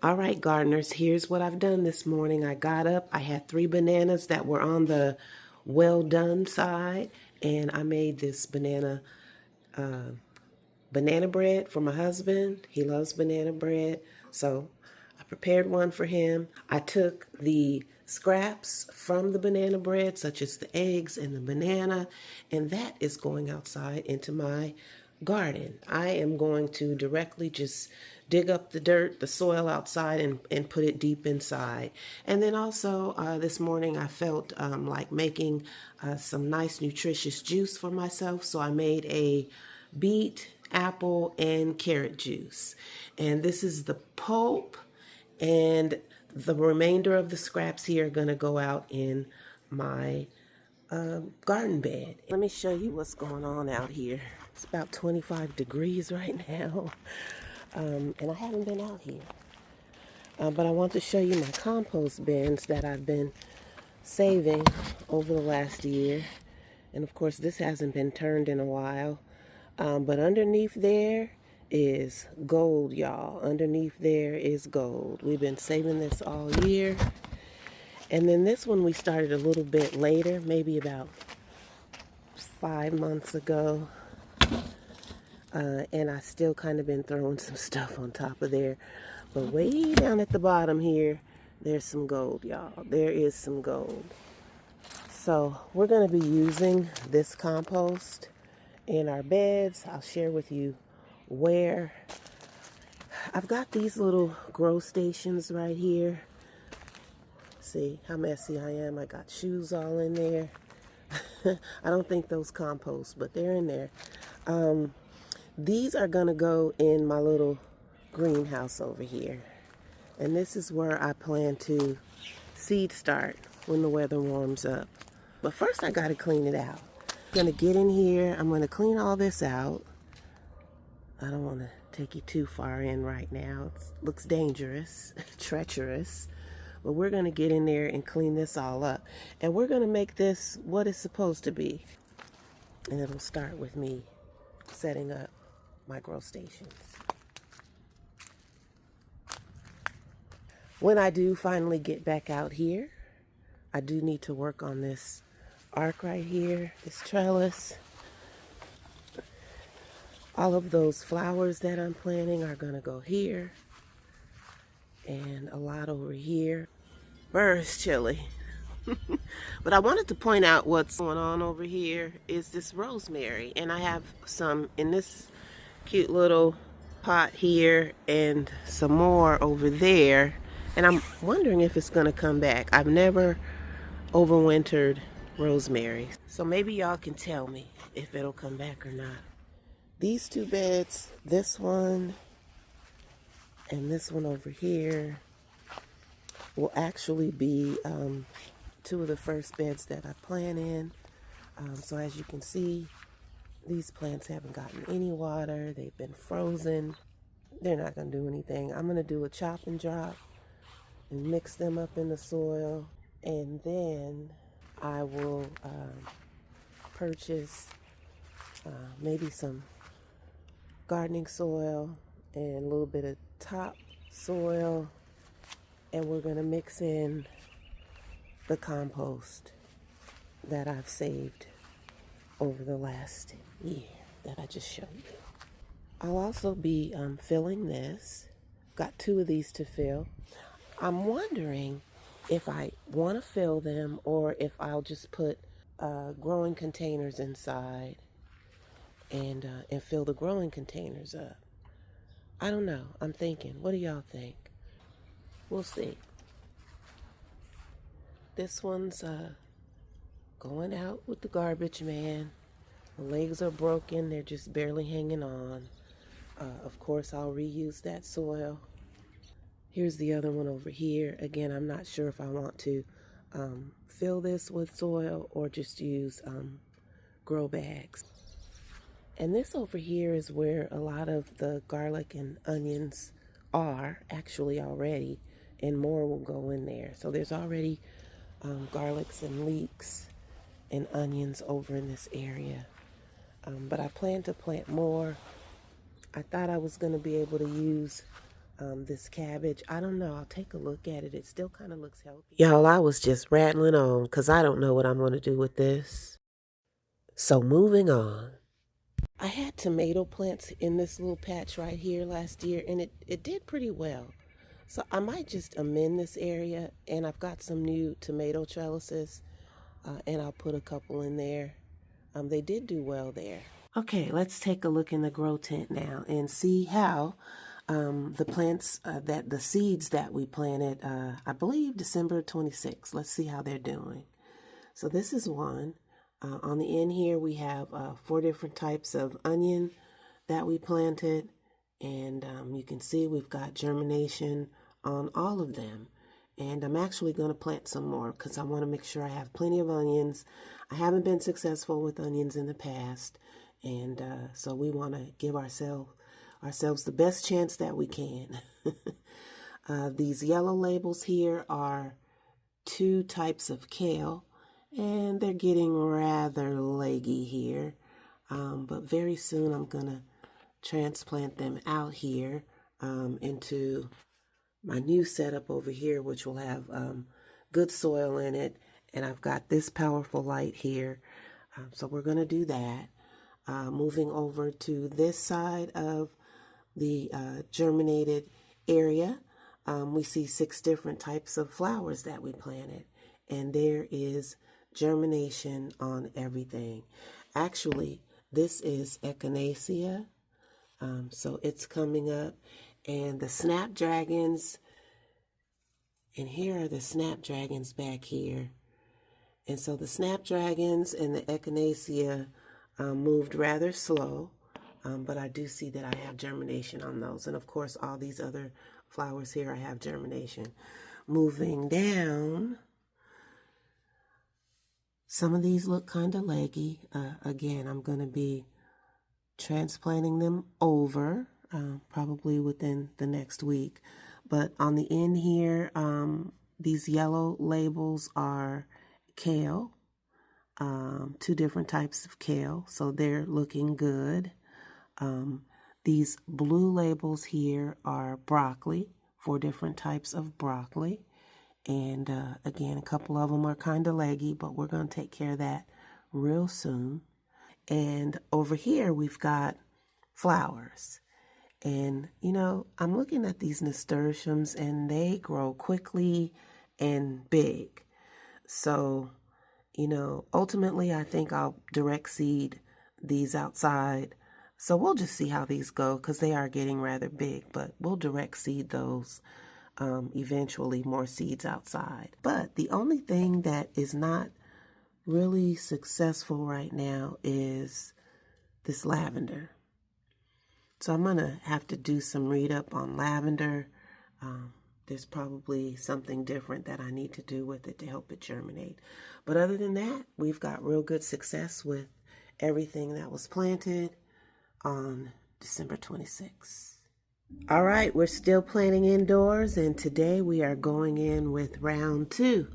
All right, gardeners, here's what I've done this morning. I got up, I had 3 bananas that were on the well done side, and I made this banana bread for my husband. He loves banana bread, so I prepared one for him. I took the scraps from the banana bread, such as the eggs and the banana, and that is going outside into my garden. I am going to directly just dig up the dirt, the soil outside, and put it deep inside. And then also this morning I felt like making some nice nutritious juice for myself, so I made a beet, apple, and carrot juice. And this is the pulp, and the remainder of the scraps here are going to go out in my garden bed. Let me show you what's going on out here. It's about 25 degrees right now, and I haven't been out here. But I want to show you my compost bins that I've been saving over the last year. And of course, this hasn't been turned in a while. But underneath there is gold, y'all. Underneath there is gold. We've been saving this all year. And then this one we started a little bit later, maybe about 5 months ago. And I still kind of been throwing some stuff on top of there. But way down at the bottom here, there's some gold, y'all. There is some gold. So we're going to be using this compost in our beds. I'll share with you where. I've got these little grow stations right here. See how messy I am. I got shoes all in there. I don't think those compost, but they're in there. These are going to go in my little greenhouse over here. And this is where I plan to seed start when the weather warms up. But first I got to clean it out. I'm going to get in here. I'm going to clean all this out. I don't want to take you too far in right now. It looks dangerous, treacherous. But we're going to get in there and clean this all up. And we're going to make this what it's supposed to be. And it'll start with me setting up my grow stations. When I do finally get back out here, I do need to work on this arc right here, this trellis. All of those flowers that I'm planting are going to go here. And a lot over here. It's chilly. But I wanted to point out what's going on over here is this rosemary. And I have some in this cute little pot here and some more over there. And I'm wondering if it's going to come back. I've never overwintered rosemary. So maybe y'all can tell me if it'll come back or not. These 2 beds, this one and this one over here, will actually be 2 of the first beds that I plant in. So as you can see, these plants haven't gotten any water. They've been frozen. They're not going to do anything. I'm going to do a chop and drop and mix them up in the soil. And then I will purchase maybe some gardening soil and a little bit of top soil. And we're going to mix in the compost that I've saved over the last year that I just showed you. I'll also be filling this. Got 2 of these to fill. I'm wondering if I want to fill them or if I'll just put growing containers inside and fill the growing containers up. I don't know. I'm thinking. What do y'all think? We'll see. This one's going out with the garbage man. The legs are broken. They're just barely hanging on. Of course, I'll reuse that soil. Here's the other one over here. Again, I'm not sure if I want to fill this with soil or just use grow bags. And this over here is where a lot of the garlic and onions are actually already, and more will go in there. So there's already garlics and leeks and onions over in this area. But I plan to plant more. I thought I was going to be able to use this cabbage. I don't know. I'll take a look at it. It still kind of looks healthy. Y'all, I was just rattling on because I don't know what I'm going to do with this. So moving on. I had tomato plants in this little patch right here last year, and it did pretty well. So I might just amend this area, and I've got some new tomato trellises, and I'll put a couple in there. They did do well there. Okay, let's take a look in the grow tent now and see how the plants, the seeds that we planted, I believe December 26th. Let's see how they're doing. So this is one. On the end here, we have 4 different types of onion that we planted. And you can see we've got germination on all of them. And I'm actually going to plant some more because I want to make sure I have plenty of onions. I haven't been successful with onions in the past. And so we want to give ourselves the best chance that we can. These yellow labels here are 2 types of kale. And they're getting rather leggy here. But very soon I'm going to transplant them out here into my new setup over here, which will have good soil in it. And I've got this powerful light here. So we're going to do that. Moving over to this side of the germinated area, we see 6 different types of flowers that we planted. And there is germination on everything. Actually, this is echinacea. So it's coming up. And the snapdragons, and here are the snapdragons back here. And so the snapdragons and the echinacea moved rather slow, but I do see that I have germination on those. And of course, all these other flowers here, I have germination. Moving down, some of these look kind of leggy. Again, I'm going to be transplanting them over probably within the next week. But on the end here, these yellow labels are kale, 2 different types of kale, so they're looking good. These blue labels here are broccoli, 4 different types of broccoli. And again, a couple of them are kind of leggy, but we're going to take care of that real soon. And over here, we've got flowers. And, you know, I'm looking at these nasturtiums, and they grow quickly and big. So, you know, ultimately, I think I'll direct seed these outside. So we'll just see how these go because they are getting rather big, but we'll direct seed those eventually, more seeds outside. But the only thing that is not really successful right now is this lavender. So I'm going to have to do some read up on lavender. There's probably something different that I need to do with it to help it germinate. But other than that, we've got real good success with everything that was planted on December 26th. All right, we're still planting indoors, and today we are going in with round 2.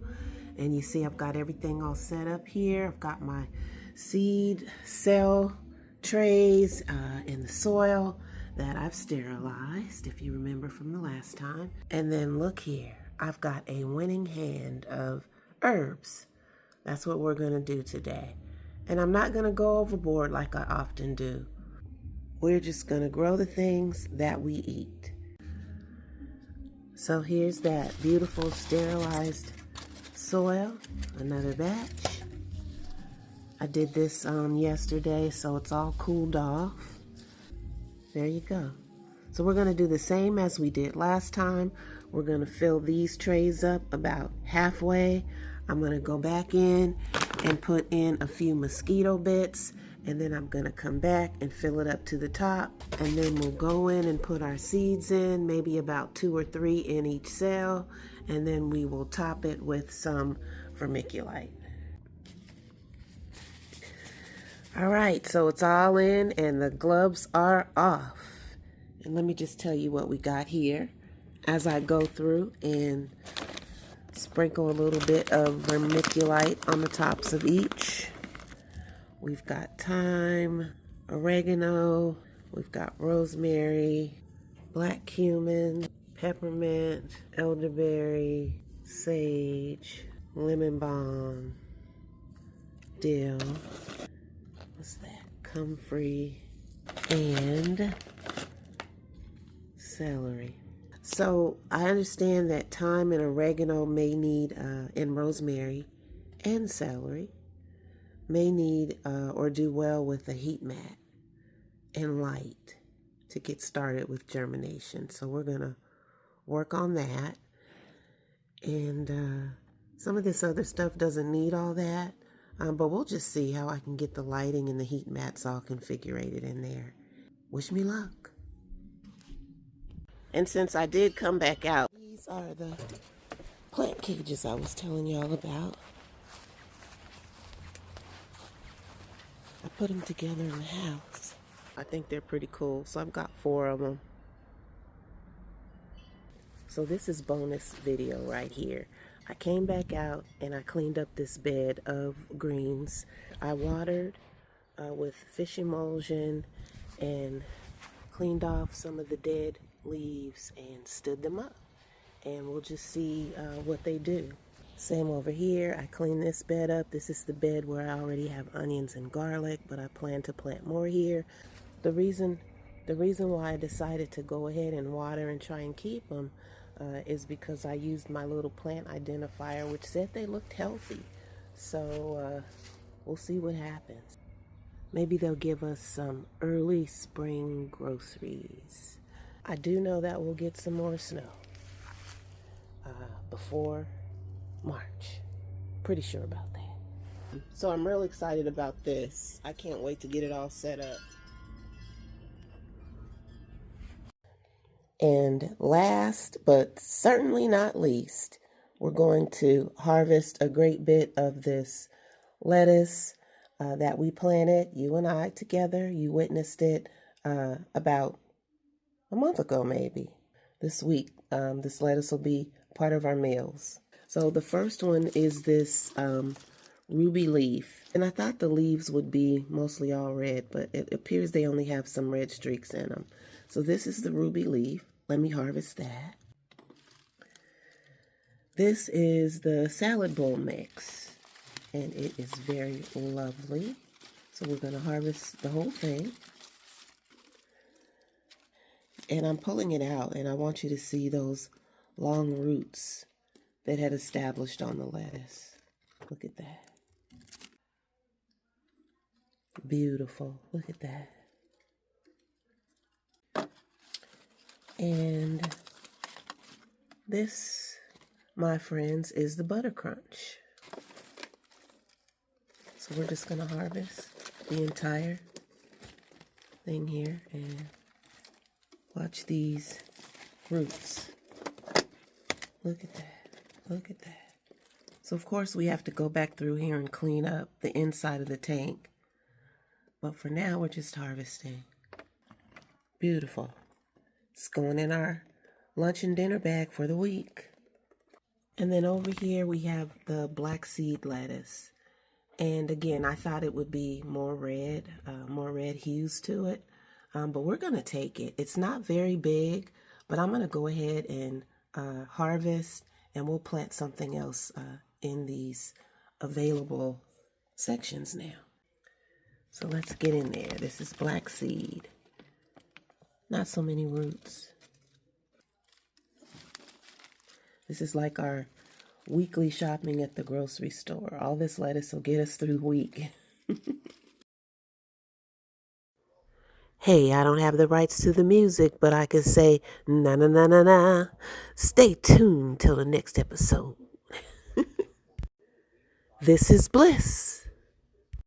And you see I've got everything all set up here. I've got my seed cell trays in the soil that I've sterilized, if you remember from the last time. And then look here, I've got a winning hand of herbs. That's what we're going to do today. And I'm not going to go overboard like I often do. We're just going to grow the things that we eat. So here's that beautiful sterilized soil, another batch. I did this yesterday, so it's all cooled off. There you go. So we're going to do the same as we did last time. We're going to fill these trays up about halfway. I'm going to go back in and put in a few mosquito bits, and then I'm going to come back and fill it up to the top, and then we'll go in and put our seeds in, maybe about 2 or 3 in each cell, and then we will top it with some vermiculite. All right, so it's all in and the gloves are off. And let me just tell you what we got here as I go through and sprinkle a little bit of vermiculite on the tops of each. We've got thyme, oregano, we've got rosemary, black cumin, peppermint, elderberry, sage, lemon balm, dill, what's that? Comfrey, and celery. So I understand that thyme and oregano may need, and rosemary and celery, may need or do well with a heat mat and light to get started with germination. So we're going to work on that. And some of this other stuff doesn't need all that, but we'll just see how I can get the lighting and the heat mats all configured in there. Wish me luck. And since I did come back out, these are the plant cages I was telling y'all about. I put them together in the house. I think they're pretty cool, so I've got 4 of them. So this is bonus video right here. I came back out and I cleaned up this bed of greens. I watered with fish emulsion and cleaned off some of the dead leaves and stood them up. And we'll just see what they do. Same over here. I cleaned this bed up. This is the bed where I already have onions and garlic, but I plan to plant more here. The reason why I decided to go ahead and water and try and keep them is because I used my little plant identifier, which said they looked healthy. So we'll see what happens. Maybe they'll give us some early spring groceries. I do know that we'll get some more snow before March. Pretty sure about that. So I'm real excited about this. I can't wait to get it all set up. And last, but certainly not least, we're going to harvest a great bit of this lettuce that we planted, you and I together. You witnessed it about a month ago, maybe. This week, this lettuce will be part of our meals. So the first one is this ruby leaf. And I thought the leaves would be mostly all red, but it appears they only have some red streaks in them. So this is the ruby leaf. Let me harvest that. This is the salad bowl mix, and it is very lovely. So we're going to harvest the whole thing. And I'm pulling it out, and I want you to see those long roots that had established on the lettuce. Look at that. Beautiful. Look at that. And this, my friends, is the butter crunch. So we're just going to harvest the entire thing here and watch these roots. Look at that. Look at that. So of course we have to go back through here and clean up the inside of the tank. But for now we're just harvesting. Beautiful. It's going in our lunch and dinner bag for the week. And then over here we have the black seed lettuce. And again, I thought it would be more red hues to it. But we're going to take it. It's not very big, but I'm going to go ahead and harvest, and we'll plant something else in these available sections now. So let's get in there. This is black seed. Not so many roots. This is like our weekly shopping at the grocery store. All this lettuce will get us through the week. Hey, I don't have the rights to the music, but I can say, na na na na na. Stay tuned till the next episode. This is Bliss.